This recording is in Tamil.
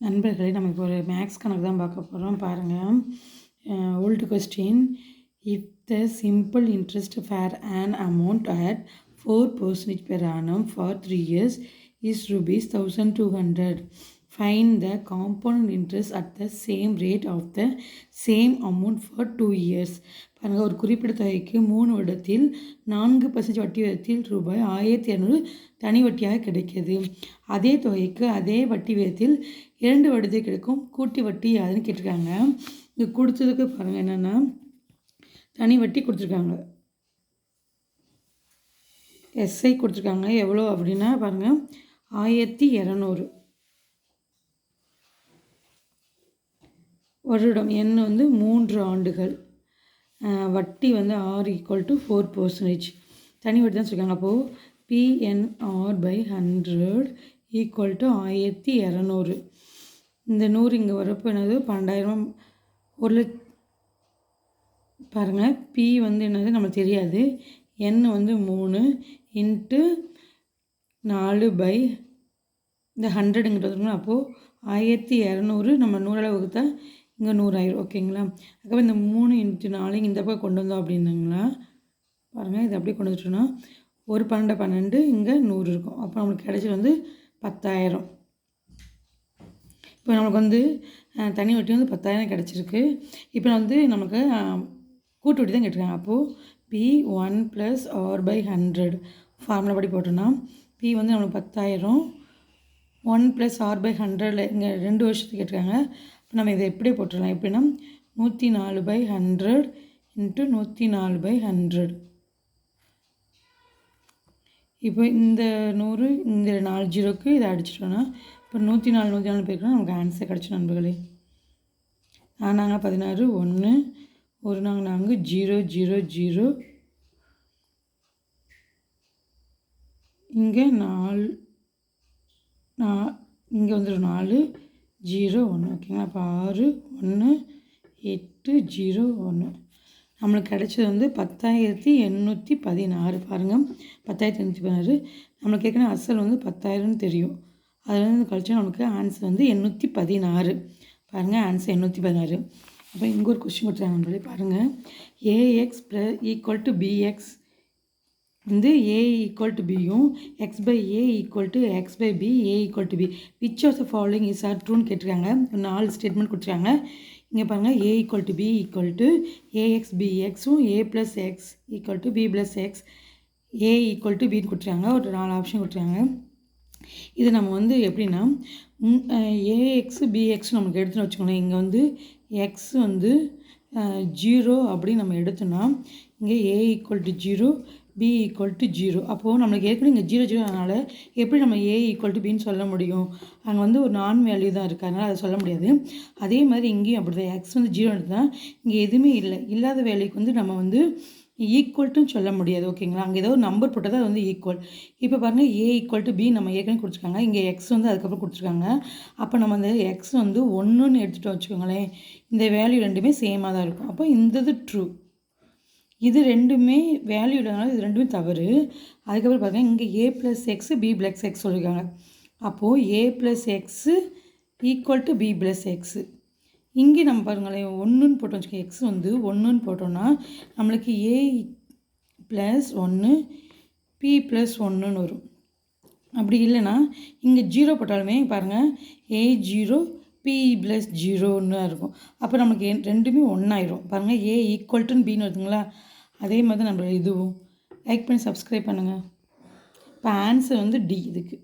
நண்பர்களே, நம்ம இப்போ ஒரு மேக்ஸ் கணக்கு தான் பார்க்க போகிறோம். பாருங்கள். Old question. If the simple interest for an amount at 4% per annum for 3 years is rupees 1200. Find the compound interest at the same rate of the same amount for 2 years. பாருங்கள், ஒரு குறிப்பிட்ட தொகைக்கு 3 வருடத்தில் 4% வட்டி விகிதத்தில் ரூபாய் 1200 தனி வட்டியாக கிடைக்கிது. அதே தொகைக்கு அதே வட்டி விகிதத்தில் 2 வருடத்தில் கிடைக்கும் கூட்டி வட்டி யாதுன்னு கேட்டிருக்காங்க. இது கொடுத்ததுக்கு பாருங்கள் என்னென்னா தனி வட்டி கொடுத்துருக்காங்க. எஸ்ஐ கொடுத்துருக்காங்க. எவ்வளோ அப்படின்னா பாருங்கள் 1200. வருடம் எண் வந்து 3 ஆண்டுகள். வட்டி வந்து R = 4%. தனி வட்டி தான் சொல்லியிருக்காங்க. அப்போது PNR/100 = 1200. இந்த 100 இங்கே வரப்போ என்னது 12,000. 1,00,000 பாருங்கள். P வந்து என்னது நம்மளுக்கு தெரியாது. N வந்து 3 × 4/, இந்த 100ங்கிறது அப்போது 1200 நம்ம 100 வகுத்தா இங்கே 100 ஆயிரும். ஓகேங்களா? அதுக்கப்புறம் இந்த 3 × 4 இந்த பக்கம் கொண்டு வந்தோம் அப்படின்னாங்களா பாருங்கள். இதை அப்படியே கொண்டு வந்துட்டோன்னா 1 12 12 இங்கே 100 இருக்கும். அப்போ நம்மளுக்கு கிடைச்சது வந்து 10,000. இப்போ நமக்கு வந்து தனி வட்டி வந்து 10,000 கிடச்சிருக்கு. இப்போ வந்து நமக்கு கூட்டு வட்டி தான் கேட்டிருக்காங்க. அப்போது P1 + R/100 ஃபார்முலா படி போட்டோன்னா P வந்து நம்மளுக்கு 10,000, 1 + R/100 இங்கே 2 வருஷத்துக்கு கேட்டிருக்காங்க. இப்போ நம்ம இதை எப்படி போட்டுடலாம் எப்படின்னா 104/100 × 104/100. இப்போ இந்த 100 இந்த 4 ஜீரோக்கு இதை அடிச்சிட்டோன்னா இப்போ 104 பேருக்குன்னா நமக்கு ஆன்சர் கிடச்சிடும் நண்பர்களே. நாங்கள் 16 1 1 4 0 0 0 இங்கே 4 இங்கே வந்துடும் 4 0 1. ஓகேங்களா? அப்போ 6 1 8 0 1. நம்மளுக்கு கிடைச்சது வந்து 10,816. பாருங்கள், 10,816. நம்மளுக்கு ஏற்கனவே அசல் வந்து 10,000ன்னு தெரியும். அதுலேருந்து கழிச்சா நமக்கு ஆன்சர் வந்து 816. பாருங்கள், ஆன்சர் 816. அப்போ இங்கே ஒரு கொஸ்டின் கொடுத்துருக்காங்க. பாருங்கள், AX = BX வந்து A = Bயும் X/A = X/B A = B. Which of the following is are ட்ரூன்னு கேட்டிருக்காங்க. 4 ஸ்டேட்மெண்ட் கொடுத்துருக்காங்க. இங்கே பாருங்கள், A = B = AX BXும் A + X = B + X A = Bன்னு கொடுத்துருக்காங்க. ஒரு 4 ஆப்ஷன் கொடுத்துருக்காங்க. இது நம்ம வந்து எப்படின்னா AX BX நமக்கு எடுத்துன்னு வச்சுக்கோங்களேன். இங்கே வந்து X வந்து 0 அப்படின்னு நம்ம எடுத்தோன்னா இங்கே A = 0 B = 0. அப்போது நம்மளுக்கு ஏற்கனவே இங்கே 0 0 அதனால் எப்படி நம்ம A = Bன்னு சொல்ல முடியும்? அங்கே வந்து ஒரு நான் வேல்யூ தான் இருக்குது, அதனால் அதை சொல்ல முடியாது. அதே மாதிரி இங்கேயும் அப்படி தான். X வந்து 0 எடுத்தால் இங்கே எதுவுமே இல்லாத வேல்யூக்கு வந்து நம்ம வந்து ஈக்குவல்ட்டுன்னு சொல்ல முடியாது. ஓகேங்களா? அங்கே ஏதோ ஒரு நம்பர் போட்டால் தான் அது வந்து ஈக்குவல். இப்போ பாருங்கள், A = B நம்ம ஏற்கனவே கொடுத்துருக்காங்க. இங்கே X வந்து அதுக்கப்புறம் கொடுத்துருக்காங்க. அப்போ நம்ம அந்த X வந்து 1ன்னு எடுத்துகிட்டு வச்சுக்கோங்களேன். இந்த வேல்யூ ரெண்டுமே சேமாக தான் இருக்கும். அப்போ இந்த இது ட்ரூ. இது ரெண்டுமே வேல்யூ இல்லைனாலும் இது ரெண்டுமே தவறு. அதுக்கப்புறம் பாருங்கள், இங்கே A + X B + X சொல்லியிருக்காங்க. அப்போது A + X = B + X. இங்கே நம்ம பாருங்களேன் 1ன்னு போட்டோம் வச்சுக்கோங்க. X வந்து 1ன்னு போட்டோன்னா நம்மளுக்கு A + 1 P + 1ன்னு வரும். அப்படி இல்லைன்னா இங்கே 0 போட்டாலுமே பாருங்கள் A0 P + 0ன்னு இருக்கும். அப்போ நமக்கு ரெண்டுமே 1 ஆயிரும். பாருங்கள், A = Bன்னு வருதுங்களா? அதே மாதிரி நம்ம இதுவும் லைக் பண்ணி சப்ஸ்கிரைப் பண்ணுங்கள். இப்போ ஆன்சர் வந்து D இதுக்கு.